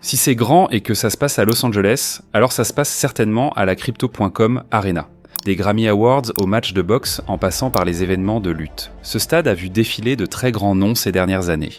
Si c'est grand et que ça se passe à Los Angeles, alors ça se passe certainement à la Crypto.com Arena. Des Grammy Awards aux matchs de boxe en passant par les événements de lutte. Ce stade a vu défiler de très grands noms ces dernières années.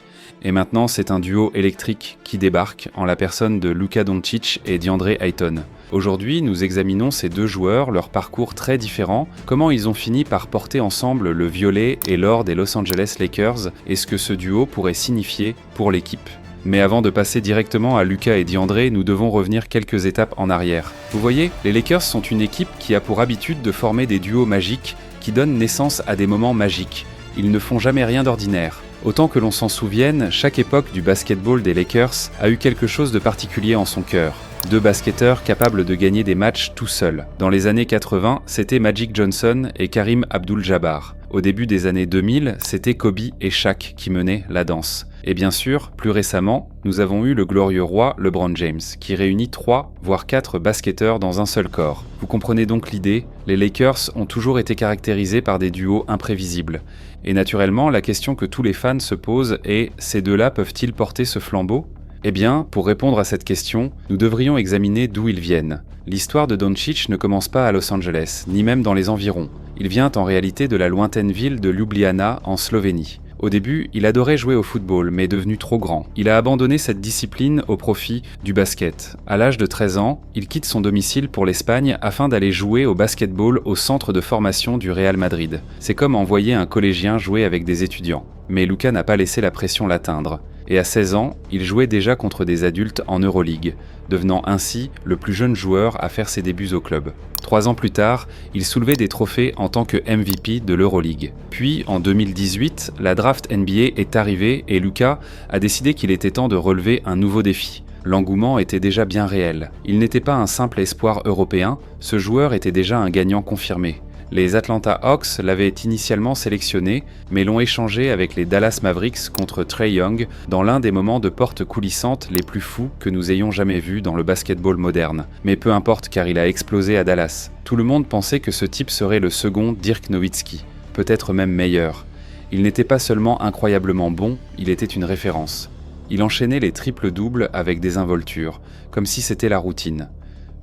Et maintenant, c'est un duo électrique qui débarque en la personne de Luka Doncic et DeAndre Ayton. Aujourd'hui, nous examinons ces deux joueurs, leurs parcours très différents, comment ils ont fini par porter ensemble le violet et l'or des Los Angeles Lakers et ce que ce duo pourrait signifier pour l'équipe. Mais avant de passer directement à Luka et DeAndre, nous devons revenir quelques étapes en arrière. Vous voyez, les Lakers sont une équipe qui a pour habitude de former des duos magiques qui donnent naissance à des moments magiques. Ils ne font jamais rien d'ordinaire. Autant que l'on s'en souvienne, chaque époque du basketball des Lakers a eu quelque chose de particulier en son cœur. Deux basketteurs capables de gagner des matchs tout seuls. Dans les années 80, c'était Magic Johnson et Karim Abdul-Jabbar. Au début des années 2000, c'était Kobe et Shaq qui menaient la danse. Et bien sûr, plus récemment, nous avons eu le glorieux roi LeBron James, qui réunit 3, voire 4 basketteurs dans un seul corps. Vous comprenez donc l'idée, les Lakers ont toujours été caractérisés par des duos imprévisibles. Et naturellement, la question que tous les fans se posent est « ces deux-là peuvent-ils porter ce flambeau ?» Eh bien, pour répondre à cette question, nous devrions examiner d'où ils viennent. L'histoire de Doncic ne commence pas à Los Angeles, ni même dans les environs. Il vient en réalité de la lointaine ville de Ljubljana, en Slovénie. Au début, il adorait jouer au football, mais devenu trop grand. Il a abandonné cette discipline au profit du basket. À l'âge de 13 ans, il quitte son domicile pour l'Espagne afin d'aller jouer au basketball au centre de formation du Real Madrid. C'est comme envoyer un collégien jouer avec des étudiants. Mais Luka n'a pas laissé la pression l'atteindre. Et à 16 ans, il jouait déjà contre des adultes en Euroleague, devenant ainsi le plus jeune joueur à faire ses débuts au club. 3 ans plus tard, il soulevait des trophées en tant que MVP de l'Euroleague. Puis, en 2018, la draft NBA est arrivée et Luka a décidé qu'il était temps de relever un nouveau défi. L'engouement était déjà bien réel. Il n'était pas un simple espoir européen, ce joueur était déjà un gagnant confirmé. Les Atlanta Hawks l'avaient initialement sélectionné, mais l'ont échangé avec les Dallas Mavericks contre Trae Young dans l'un des moments de porte coulissante les plus fous que nous ayons jamais vus dans le basketball moderne. Mais peu importe car il a explosé à Dallas. Tout le monde pensait que ce type serait le second Dirk Nowitzki, peut-être même meilleur. Il n'était pas seulement incroyablement bon, il était une référence. Il enchaînait les triples-doubles avec des involtures, comme si c'était la routine.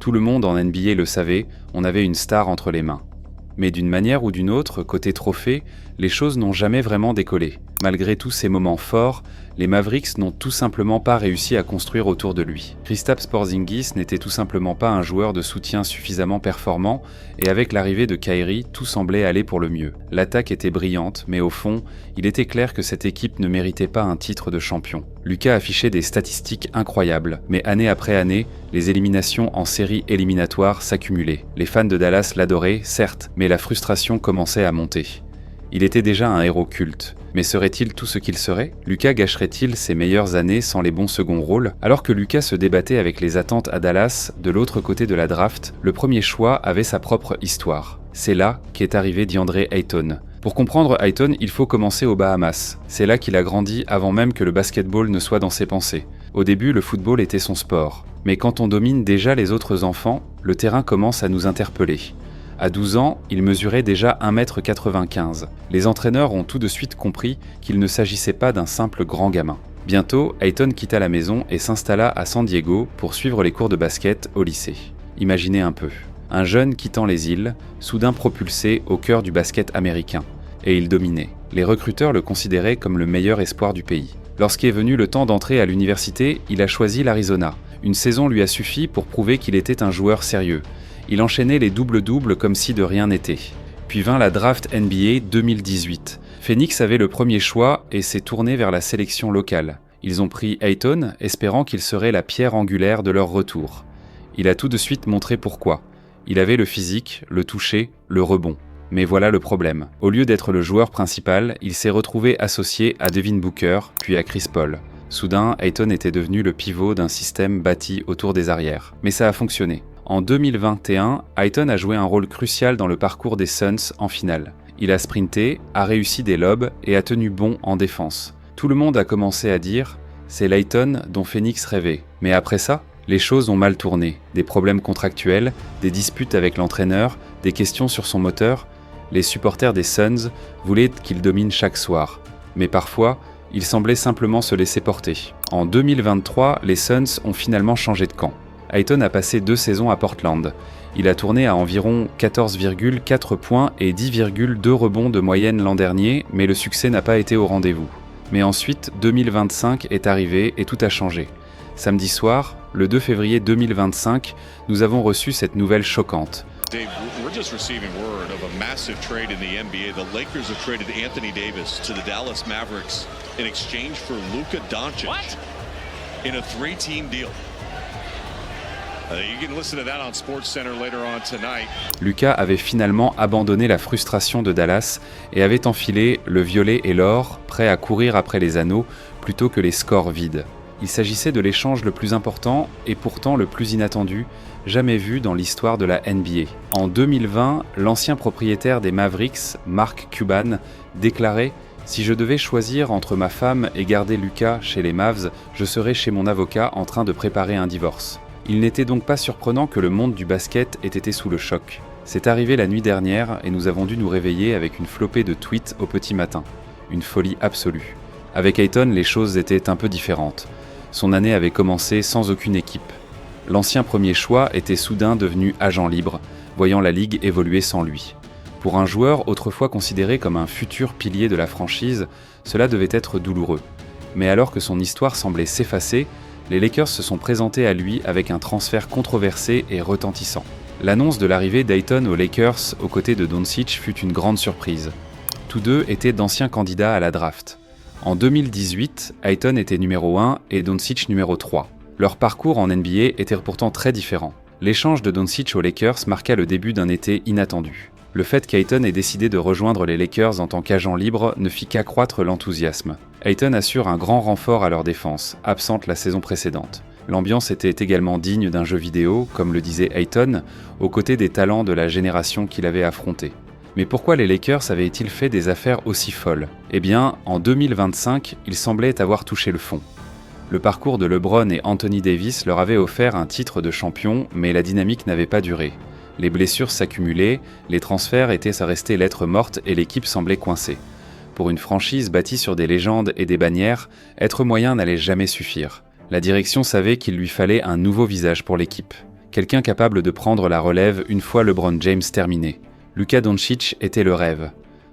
Tout le monde en NBA le savait, on avait une star entre les mains. Mais d'une manière ou d'une autre, côté trophée, les choses n'ont jamais vraiment décollé. Malgré tous ces moments forts, les Mavericks n'ont tout simplement pas réussi à construire autour de lui. Kristaps Porzingis n'était tout simplement pas un joueur de soutien suffisamment performant, et avec l'arrivée de Kyrie, tout semblait aller pour le mieux. L'attaque était brillante, mais au fond, il était clair que cette équipe ne méritait pas un titre de champion. Luka affichait des statistiques incroyables, mais année après année, les éliminations en séries éliminatoires s'accumulaient. Les fans de Dallas l'adoraient, certes, mais la frustration commençait à monter. Il était déjà un héros culte. Mais serait-il tout ce qu'il serait ? Luka gâcherait-il ses meilleures années sans les bons seconds rôles ? Alors que Luka se débattait avec les attentes à Dallas, de l'autre côté de la draft, le premier choix avait sa propre histoire. C'est là qu'est arrivé DeAndre Ayton. Pour comprendre Ayton, il faut commencer aux Bahamas. C'est là qu'il a grandi avant même que le basketball ne soit dans ses pensées. Au début, le football était son sport. Mais quand on domine déjà les autres enfants, le terrain commence à nous interpeller. À 12 ans, il mesurait déjà 1,95 m. Les entraîneurs ont tout de suite compris qu'il ne s'agissait pas d'un simple grand gamin. Bientôt, Ayton quitta la maison et s'installa à San Diego pour suivre les cours de basket au lycée. Imaginez un peu, un jeune quittant les îles, soudain propulsé au cœur du basket américain. Et il dominait. Les recruteurs le considéraient comme le meilleur espoir du pays. Lorsqu'est venu le temps d'entrer à l'université, il a choisi l'Arizona. Une saison lui a suffi pour prouver qu'il était un joueur sérieux. Il enchaînait les doubles-doubles comme si de rien n'était. Puis vint la draft NBA 2018. Phoenix avait le premier choix et s'est tourné vers la sélection locale. Ils ont pris Ayton, espérant qu'il serait la pierre angulaire de leur retour. Il a tout de suite montré pourquoi. Il avait le physique, le toucher, le rebond. Mais voilà le problème. Au lieu d'être le joueur principal, il s'est retrouvé associé à Devin Booker, puis à Chris Paul. Soudain, Ayton était devenu le pivot d'un système bâti autour des arrières. Mais ça a fonctionné. En 2021, Ayton a joué un rôle crucial dans le parcours des Suns en finale. Il a sprinté, a réussi des lobes et a tenu bon en défense. Tout le monde a commencé à dire « c'est l'Ayton dont Phoenix rêvait ». Mais après ça, les choses ont mal tourné. Des problèmes contractuels, des disputes avec l'entraîneur, des questions sur son moteur. Les supporters des Suns voulaient qu'il domine chaque soir. Mais parfois, il semblait simplement se laisser porter. En 2023, les Suns ont finalement changé de camp. Ayton a passé 2 saisons à Portland. Il a tourné à environ 14,4 points et 10,2 rebonds de moyenne l'an dernier, mais le succès n'a pas été au rendez-vous. Mais ensuite, 2025 est arrivé et tout a changé. Samedi soir, le 2 février 2025, nous avons reçu cette nouvelle choquante. Dave, we're just receiving word of a massive trade in the NBA. The Lakers have traded Anthony Davis to the Dallas Mavericks in exchange for Luka Doncic. What? In a 3-team deal. You can listen to that on SportsCenter later on tonight. Luka avait finalement abandonné la frustration de Dallas et avait enfilé le violet et l'or, prêt à courir après les anneaux plutôt que les scores vides. Il s'agissait de l'échange le plus important et pourtant le plus inattendu, jamais vu dans l'histoire de la NBA. En 2020, l'ancien propriétaire des Mavericks, Mark Cuban, déclarait « Si je devais choisir entre ma femme et garder Luka chez les Mavs, je serais chez mon avocat en train de préparer un divorce. » Il n'était donc pas surprenant que le monde du basket ait été sous le choc. C'est arrivé la nuit dernière et nous avons dû nous réveiller avec une flopée de tweets au petit matin. Une folie absolue. Avec Ayton, les choses étaient un peu différentes. Son année avait commencé sans aucune équipe. L'ancien premier choix était soudain devenu agent libre, voyant la ligue évoluer sans lui. Pour un joueur autrefois considéré comme un futur pilier de la franchise, cela devait être douloureux. Mais alors que son histoire semblait s'effacer, les Lakers se sont présentés à lui avec un transfert controversé et retentissant. L'annonce de l'arrivée d'Ayton aux Lakers aux côtés de Doncic fut une grande surprise. Tous deux étaient d'anciens candidats à la draft. En 2018, Ayton était numéro 1 et Doncic numéro 3. Leur parcours en NBA était pourtant très différent. L'échange de Doncic aux Lakers marqua le début d'un été inattendu. Le fait qu'Ayton ait décidé de rejoindre les Lakers en tant qu'agent libre ne fit qu'accroître l'enthousiasme. Ayton assure un grand renfort à leur défense, absente la saison précédente. L'ambiance était également digne d'un jeu vidéo, comme le disait Ayton, aux côtés des talents de la génération qu'il avait affrontée. Mais pourquoi les Lakers avaient-ils fait des affaires aussi folles ? Eh bien, en 2025, ils semblaient avoir touché le fond. Le parcours de LeBron et Anthony Davis leur avait offert un titre de champion, mais la dynamique n'avait pas duré. Les blessures s'accumulaient, les transferts étaient à rester lettre morte et l'équipe semblait coincée. Pour une franchise bâtie sur des légendes et des bannières, être moyen n'allait jamais suffire. La direction savait qu'il lui fallait un nouveau visage pour l'équipe. Quelqu'un capable de prendre la relève une fois LeBron James terminé. Luka Doncic était le rêve.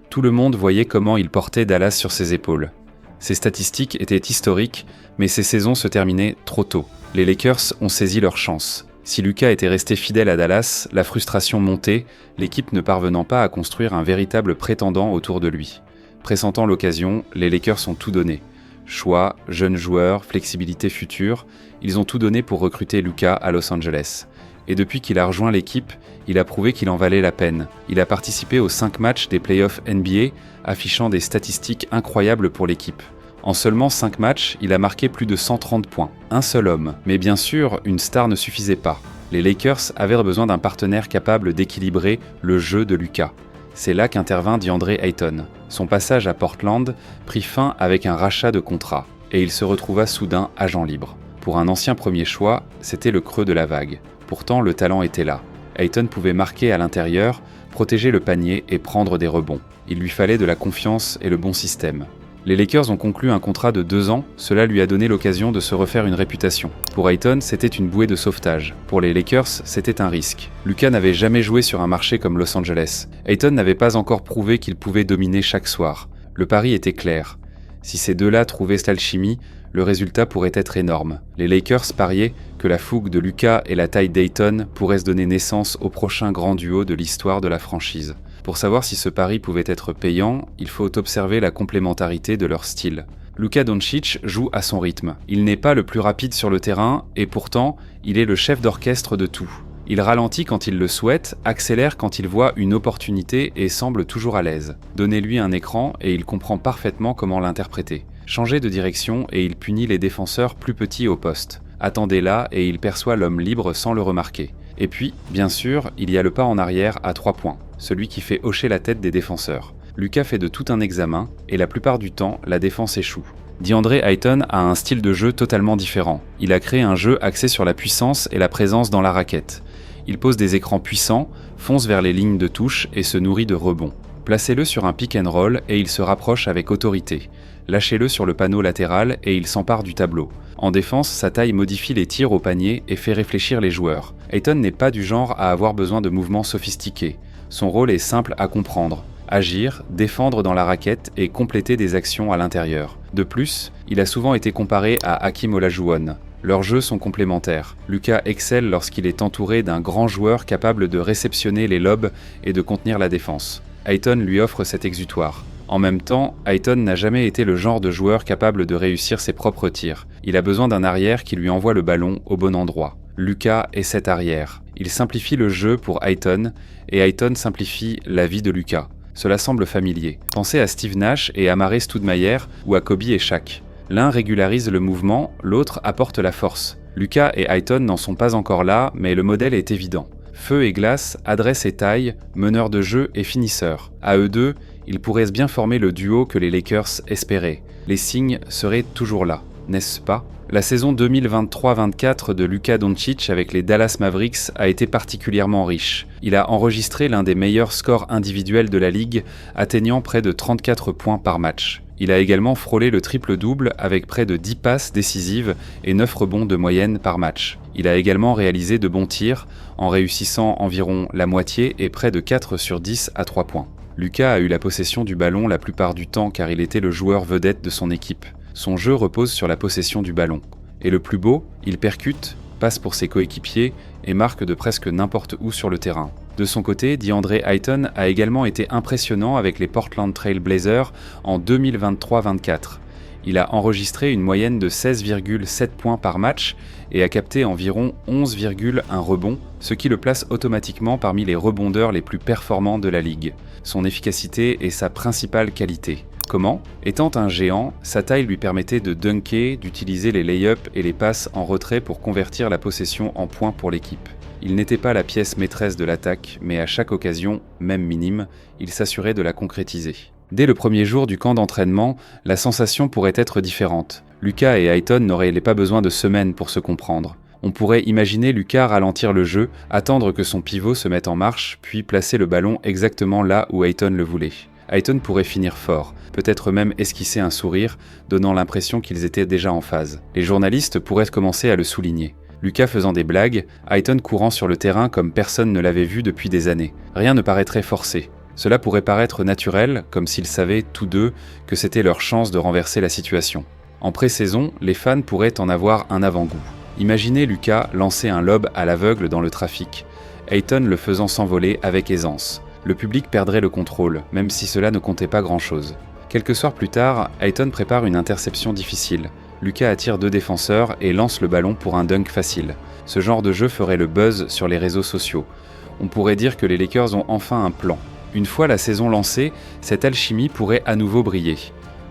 Tout le monde voyait comment il portait Dallas sur ses épaules. Ses statistiques étaient historiques, mais ses saisons se terminaient trop tôt. Les Lakers ont saisi leur chance. Si Luka était resté fidèle à Dallas, la frustration montait, l'équipe ne parvenant pas à construire un véritable prétendant autour de lui. Pressentant l'occasion, les Lakers ont tout donné. Choix, jeunes joueurs, flexibilité future, ils ont tout donné pour recruter Luka à Los Angeles. Et depuis qu'il a rejoint l'équipe, il a prouvé qu'il en valait la peine. Il a participé aux 5 matchs des playoffs NBA, affichant des statistiques incroyables pour l'équipe. En seulement 5 matchs, il a marqué plus de 130 points. Un seul homme. Mais bien sûr, une star ne suffisait pas. Les Lakers avaient besoin d'un partenaire capable d'équilibrer le jeu de Luka. C'est là qu'intervint DeAndre Ayton. Son passage à Portland prit fin avec un rachat de contrat, et il se retrouva soudain agent libre. Pour un ancien premier choix, c'était le creux de la vague. Pourtant, le talent était là. Ayton pouvait marquer à l'intérieur, protéger le panier et prendre des rebonds. Il lui fallait de la confiance et le bon système. Les Lakers ont conclu un contrat de 2 ans, cela lui a donné l'occasion de se refaire une réputation. Pour Ayton, c'était une bouée de sauvetage. Pour les Lakers, c'était un risque. Luka n'avait jamais joué sur un marché comme Los Angeles. Ayton n'avait pas encore prouvé qu'il pouvait dominer chaque soir. Le pari était clair. Si ces deux-là trouvaient l'alchimie, le résultat pourrait être énorme. Les Lakers pariaient que la fougue de Luka et la taille d'Ayton pourraient se donner naissance au prochain grand duo de l'histoire de la franchise. Pour savoir si ce pari pouvait être payant, il faut observer la complémentarité de leur style. Luka Doncic joue à son rythme. Il n'est pas le plus rapide sur le terrain, et pourtant, il est le chef d'orchestre de tout. Il ralentit quand il le souhaite, accélère quand il voit une opportunité et semble toujours à l'aise. Donnez-lui un écran et il comprend parfaitement comment l'interpréter. Changez de direction et il punit les défenseurs plus petits au poste. Attendez là et il perçoit l'homme libre sans le remarquer. Et puis, bien sûr, il y a le pas en arrière à 3 points, celui qui fait hocher la tête des défenseurs. Luka fait de tout un examen, et la plupart du temps, la défense échoue. DeAndre Ayton a un style de jeu totalement différent. Il a créé un jeu axé sur la puissance et la présence dans la raquette. Il pose des écrans puissants, fonce vers les lignes de touche et se nourrit de rebonds. Placez-le sur un pick and roll et il se rapproche avec autorité. Lâchez-le sur le panneau latéral et il s'empare du tableau. En défense, sa taille modifie les tirs au panier et fait réfléchir les joueurs. Ayton n'est pas du genre à avoir besoin de mouvements sophistiqués. Son rôle est simple à comprendre. Agir, défendre dans la raquette et compléter des actions à l'intérieur. De plus, il a souvent été comparé à Hakeem Olajuwon. Leurs jeux sont complémentaires. Luka excelle lorsqu'il est entouré d'un grand joueur capable de réceptionner les lobes et de contenir la défense. Ayton lui offre cet exutoire. En même temps, Ayton n'a jamais été le genre de joueur capable de réussir ses propres tirs. Il a besoin d'un arrière qui lui envoie le ballon au bon endroit. Luka est cet arrière. Il simplifie le jeu pour Ayton, et Ayton simplifie la vie de Luka. Cela semble familier. Pensez à Steve Nash et Amar'e Stoudemire ou à Kobe et Shaq. L'un régularise le mouvement, l'autre apporte la force. Luka et Ayton n'en sont pas encore là, mais le modèle est évident. Feu et glace, adresse et taille, meneur de jeu et finisseur. À eux deux, ils pourraient bien former le duo que les Lakers espéraient. Les signes seraient toujours là, n'est-ce pas ? La saison 2023-24 de Luka Doncic avec les Dallas Mavericks a été particulièrement riche. Il a enregistré l'un des meilleurs scores individuels de la ligue, atteignant près de 34 points par match. Il a également frôlé le triple-double avec près de 10 passes décisives et 9 rebonds de moyenne par match. Il a également réalisé de bons tirs, en réussissant environ la moitié et près de 4 sur 10 à 3 points. Luka a eu la possession du ballon la plupart du temps car il était le joueur vedette de son équipe. Son jeu repose sur la possession du ballon. Et le plus beau, il percute, passe pour ses coéquipiers et marque de presque n'importe où sur le terrain. De son côté, DeAndre Ayton a également été impressionnant avec les Portland Trail Blazers en 2023-24. Il a enregistré une moyenne de 16,7 points par match et a capté environ 11,1 rebonds, ce qui le place automatiquement parmi les rebondeurs les plus performants de la ligue. Son efficacité est sa principale qualité. Comment ? Étant un géant, sa taille lui permettait de dunker, d'utiliser les lay-ups et les passes en retrait pour convertir la possession en points pour l'équipe. Il n'était pas la pièce maîtresse de l'attaque, mais à chaque occasion, même minime, il s'assurait de la concrétiser. Dès le premier jour du camp d'entraînement, la sensation pourrait être différente. Luka et Ayton n'auraient pas besoin de semaines pour se comprendre. On pourrait imaginer Luka ralentir le jeu, attendre que son pivot se mette en marche, puis placer le ballon exactement là où Ayton le voulait. Ayton pourrait finir fort, peut-être même esquisser un sourire, donnant l'impression qu'ils étaient déjà en phase. Les journalistes pourraient commencer à le souligner. Luka faisant des blagues, Ayton courant sur le terrain comme personne ne l'avait vu depuis des années. Rien ne paraîtrait forcé. Cela pourrait paraître naturel, comme s'ils savaient, tous deux, que c'était leur chance de renverser la situation. En pré-saison, les fans pourraient en avoir un avant-goût. Imaginez Luka lancer un lob à l'aveugle dans le trafic, Ayton le faisant s'envoler avec aisance. Le public perdrait le contrôle, même si cela ne comptait pas grand-chose. Quelques soirs plus tard, Ayton prépare une interception difficile. Luka attire 2 défenseurs et lance le ballon pour un dunk facile. Ce genre de jeu ferait le buzz sur les réseaux sociaux. On pourrait dire que les Lakers ont enfin un plan. Une fois la saison lancée, cette alchimie pourrait à nouveau briller.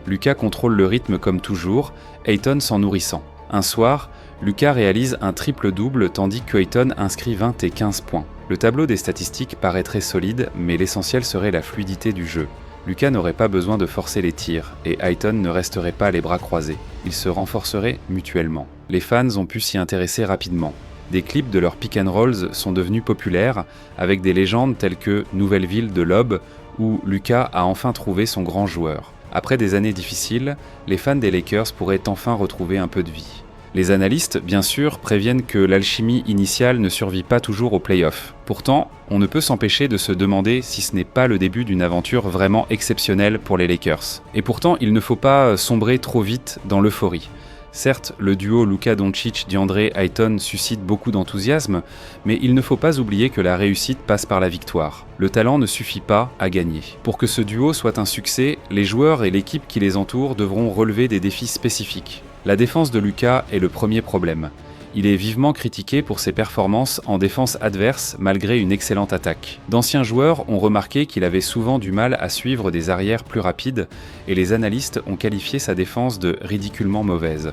Luka contrôle le rythme comme toujours, Ayton s'en nourrissant. Un soir, Luka réalise un triple-double tandis que Ayton inscrit 20 et 15 points. Le tableau des statistiques paraît très solide, mais l'essentiel serait la fluidité du jeu. Luka n'aurait pas besoin de forcer les tirs, et Ayton ne resterait pas les bras croisés. Ils se renforceraient mutuellement. Les fans ont pu s'y intéresser rapidement. Des clips de leurs pick and rolls sont devenus populaires, avec des légendes telles que Nouvelle Ville de Lob, où Luka a enfin trouvé son grand joueur. Après des années difficiles, les fans des Lakers pourraient enfin retrouver un peu de vie. Les analystes, bien sûr, préviennent que l'alchimie initiale ne survit pas toujours aux playoffs. Pourtant, on ne peut s'empêcher de se demander si ce n'est pas le début d'une aventure vraiment exceptionnelle pour les Lakers. Et pourtant, il ne faut pas sombrer trop vite dans l'euphorie. Certes, le duo Luka Doncic-DeAndre Ayton suscite beaucoup d'enthousiasme, mais il ne faut pas oublier que la réussite passe par la victoire. Le talent ne suffit pas à gagner. Pour que ce duo soit un succès, les joueurs et l'équipe qui les entoure devront relever des défis spécifiques. La défense de Luka est le premier problème. Il est vivement critiqué pour ses performances en défense adverse malgré une excellente attaque. D'anciens joueurs ont remarqué qu'il avait souvent du mal à suivre des arrières plus rapides et les analystes ont qualifié sa défense de ridiculement mauvaise.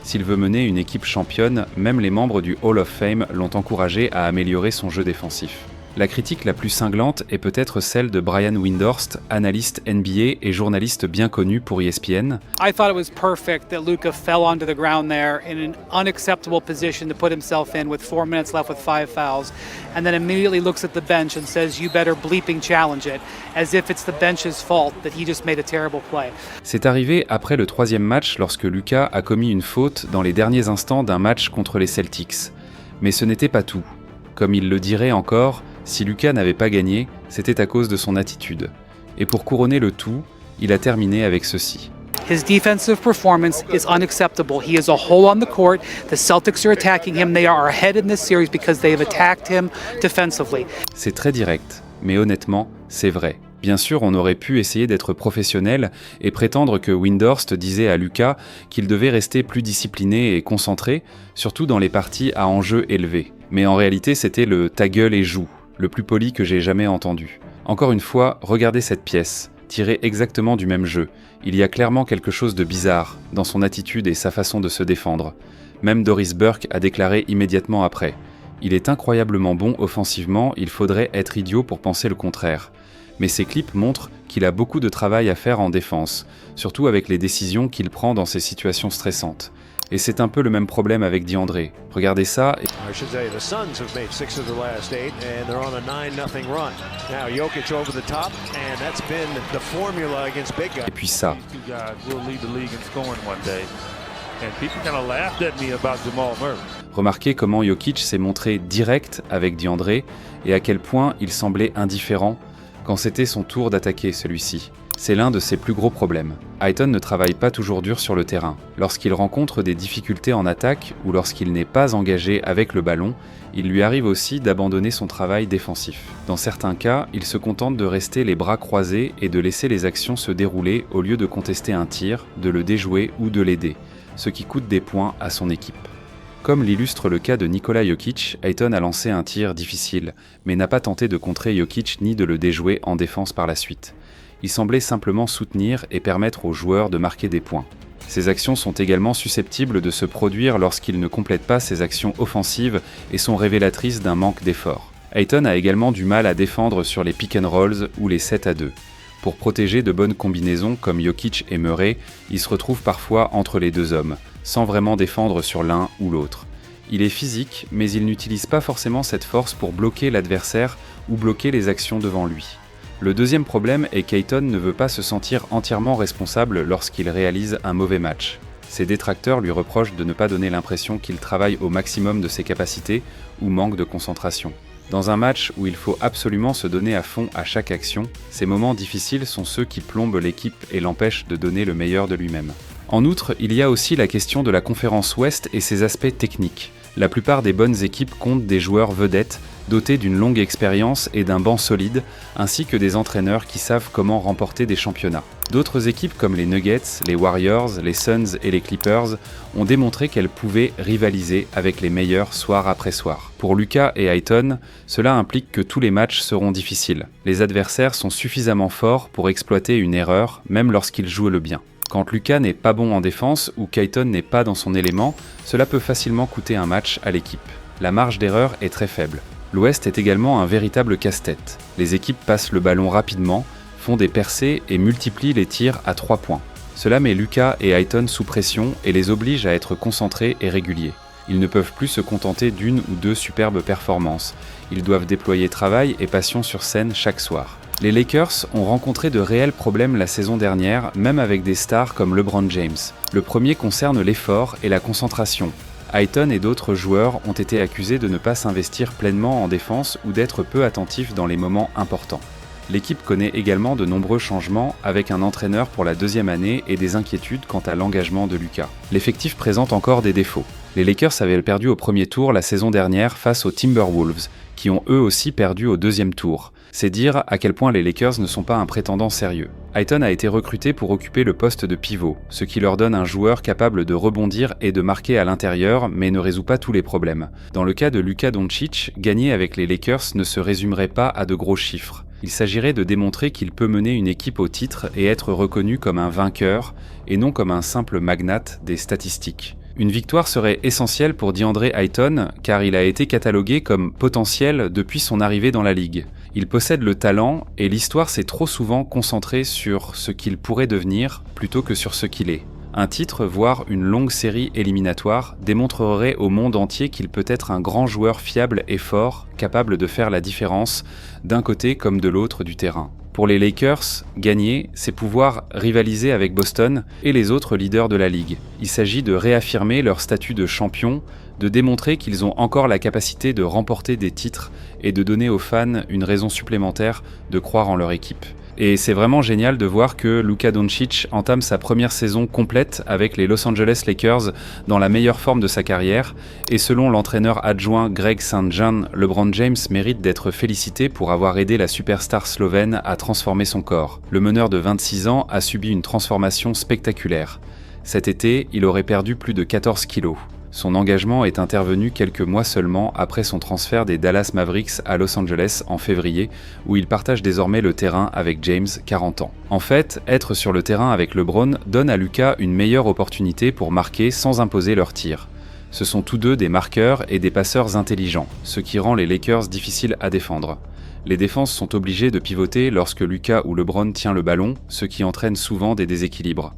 S'il veut mener une équipe championne, même les membres du Hall of Fame l'ont encouragé à améliorer son jeu défensif. La critique la plus cinglante est peut-être celle de Brian Windhorst, analyste NBA et journaliste bien connu pour ESPN. I thought it was perfect that Luka fell onto the ground there in an unacceptable position to put himself in with 4 minutes left with 5 fouls, and then immediately looks at the bench and says, "You better bleeping challenge it," as if it's the bench's fault that he just made a terrible play. C'est arrivé après le 3e match lorsque Luka a commis une faute dans les derniers instants d'un match contre les Celtics. Mais ce n'était pas tout. Comme il le dirait encore, si Luka n'avait pas gagné, c'était à cause de son attitude. Et pour couronner le tout, il a terminé avec ceci. His defensive performance is unacceptable. He is a hole on the court. The Celtics are attacking him. They are ahead in this series because they have attacked him defensively. C'est très direct, mais honnêtement, c'est vrai. Bien sûr, on aurait pu essayer d'être professionnel et prétendre que Windhorst disait à Luka qu'il devait rester plus discipliné et concentré, surtout dans les parties à enjeu élevé. Mais en réalité, c'était le « ta gueule et joue », le plus poli que j'ai jamais entendu. Encore une fois, regardez cette pièce, tirée exactement du même jeu. Il y a clairement quelque chose de bizarre dans son attitude et sa façon de se défendre. Même Doris Burke a déclaré immédiatement après « Il est incroyablement bon offensivement, il faudrait être idiot pour penser le contraire ». Mais ces clips montrent qu'il a beaucoup de travail à faire en défense, surtout avec les décisions qu'il prend dans ces situations stressantes. Et c'est un peu le même problème avec DeAndre. Regardez ça et... Et puis ça. Remarquez comment Jokic s'est montré direct avec DeAndre et à quel point il semblait indifférent quand c'était son tour d'attaquer celui-ci. C'est l'un de ses plus gros problèmes. Ayton ne travaille pas toujours dur sur le terrain. Lorsqu'il rencontre des difficultés en attaque ou lorsqu'il n'est pas engagé avec le ballon, il lui arrive aussi d'abandonner son travail défensif. Dans certains cas, il se contente de rester les bras croisés et de laisser les actions se dérouler au lieu de contester un tir, de le déjouer ou de l'aider, ce qui coûte des points à son équipe. Comme l'illustre le cas de Nikola Jokic, Ayton a lancé un tir difficile, mais n'a pas tenté de contrer Jokic ni de le déjouer en défense par la suite. Il semblait simplement soutenir et permettre aux joueurs de marquer des points. Ces actions sont également susceptibles de se produire lorsqu'il ne complète pas ses actions offensives et sont révélatrices d'un manque d'effort. Ayton a également du mal à défendre sur les pick and rolls ou les 7-2. Pour protéger de bonnes combinaisons comme Jokic et Murray, il se retrouve parfois entre les deux hommes, sans vraiment défendre sur l'un ou l'autre. Il est physique, mais il n'utilise pas forcément cette force pour bloquer l'adversaire ou bloquer les actions devant lui. Le deuxième problème est qu'Ayton ne veut pas se sentir entièrement responsable lorsqu'il réalise un mauvais match. Ses détracteurs lui reprochent de ne pas donner l'impression qu'il travaille au maximum de ses capacités ou manque de concentration. Dans un match où il faut absolument se donner à fond à chaque action, ces moments difficiles sont ceux qui plombent l'équipe et l'empêchent de donner le meilleur de lui-même. En outre, il y a aussi la question de la conférence Ouest et ses aspects techniques. La plupart des bonnes équipes comptent des joueurs vedettes, dotés d'une longue expérience et d'un banc solide, ainsi que des entraîneurs qui savent comment remporter des championnats. D'autres équipes comme les Nuggets, les Warriors, les Suns et les Clippers ont démontré qu'elles pouvaient rivaliser avec les meilleurs soir après soir. Pour Luka et Ayton, cela implique que tous les matchs seront difficiles. Les adversaires sont suffisamment forts pour exploiter une erreur, même lorsqu'ils jouent le bien. Quand Luka n'est pas bon en défense ou qu'Ayton n'est pas dans son élément, cela peut facilement coûter un match à l'équipe. La marge d'erreur est très faible. L'Ouest est également un véritable casse-tête. Les équipes passent le ballon rapidement, font des percées et multiplient les tirs à 3 points. Cela met Luka et Ayton sous pression et les oblige à être concentrés et réguliers. Ils ne peuvent plus se contenter d'une ou deux superbes performances. Ils doivent déployer travail et passion sur scène chaque soir. Les Lakers ont rencontré de réels problèmes la saison dernière, même avec des stars comme LeBron James. Le premier concerne l'effort et la concentration. Ayton et d'autres joueurs ont été accusés de ne pas s'investir pleinement en défense ou d'être peu attentifs dans les moments importants. L'équipe connaît également de nombreux changements avec un entraîneur pour la deuxième année et des inquiétudes quant à l'engagement de Luka. L'effectif présente encore des défauts. Les Lakers avaient perdu au premier tour la saison dernière face aux Timberwolves, qui ont eux aussi perdu au deuxième tour. C'est dire à quel point les Lakers ne sont pas un prétendant sérieux. Ayton a été recruté pour occuper le poste de pivot, ce qui leur donne un joueur capable de rebondir et de marquer à l'intérieur, mais ne résout pas tous les problèmes. Dans le cas de Luka Doncic, gagner avec les Lakers ne se résumerait pas à de gros chiffres. Il s'agirait de démontrer qu'il peut mener une équipe au titre et être reconnu comme un vainqueur, et non comme un simple magnate des statistiques. Une victoire serait essentielle pour DeAndre Ayton car il a été catalogué comme potentiel depuis son arrivée dans la ligue. Il possède le talent et l'histoire s'est trop souvent concentrée sur ce qu'il pourrait devenir plutôt que sur ce qu'il est. Un titre, voire une longue série éliminatoire, démontrerait au monde entier qu'il peut être un grand joueur fiable et fort, capable de faire la différence d'un côté comme de l'autre du terrain. Pour les Lakers, gagner, c'est pouvoir rivaliser avec Boston et les autres leaders de la ligue. Il s'agit de réaffirmer leur statut de champion, de démontrer qu'ils ont encore la capacité de remporter des titres et de donner aux fans une raison supplémentaire de croire en leur équipe. Et c'est vraiment génial de voir que Luka Doncic entame sa première saison complète avec les Los Angeles Lakers dans la meilleure forme de sa carrière. Et selon l'entraîneur adjoint Greg St. John, LeBron James mérite d'être félicité pour avoir aidé la superstar slovène à transformer son corps. Le meneur de 26 ans a subi une transformation spectaculaire. Cet été, il aurait perdu plus de 14 kilos. Son engagement est intervenu quelques mois seulement après son transfert des Dallas Mavericks à Los Angeles en février, où il partage désormais le terrain avec James, 40 ans. En fait, être sur le terrain avec LeBron donne à Luka une meilleure opportunité pour marquer sans imposer leur tir. Ce sont tous deux des marqueurs et des passeurs intelligents, ce qui rend les Lakers difficiles à défendre. Les défenses sont obligées de pivoter lorsque Luka ou LeBron tient le ballon, ce qui entraîne souvent des déséquilibres.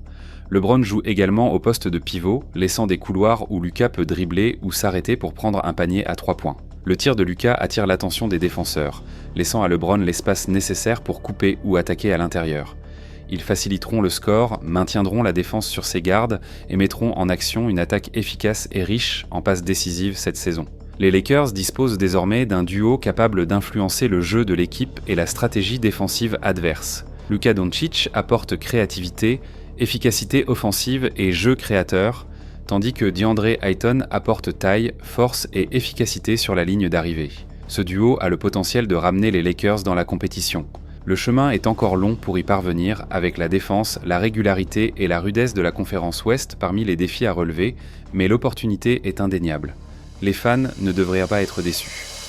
LeBron joue également au poste de pivot, laissant des couloirs où Luka peut dribbler ou s'arrêter pour prendre un panier à 3 points. Le tir de Luka attire l'attention des défenseurs, laissant à LeBron l'espace nécessaire pour couper ou attaquer à l'intérieur. Ils faciliteront le score, maintiendront la défense sur ses gardes et mettront en action une attaque efficace et riche en passes décisives cette saison. Les Lakers disposent désormais d'un duo capable d'influencer le jeu de l'équipe et la stratégie défensive adverse. Luka Doncic apporte créativité, efficacité offensive et jeu créateur, tandis que DeAndre Ayton apporte taille, force et efficacité sur la ligne d'arrivée. Ce duo a le potentiel de ramener les Lakers dans la compétition. Le chemin est encore long pour y parvenir, avec la défense, la régularité et la rudesse de la conférence Ouest parmi les défis à relever, mais l'opportunité est indéniable. Les fans ne devraient pas être déçus.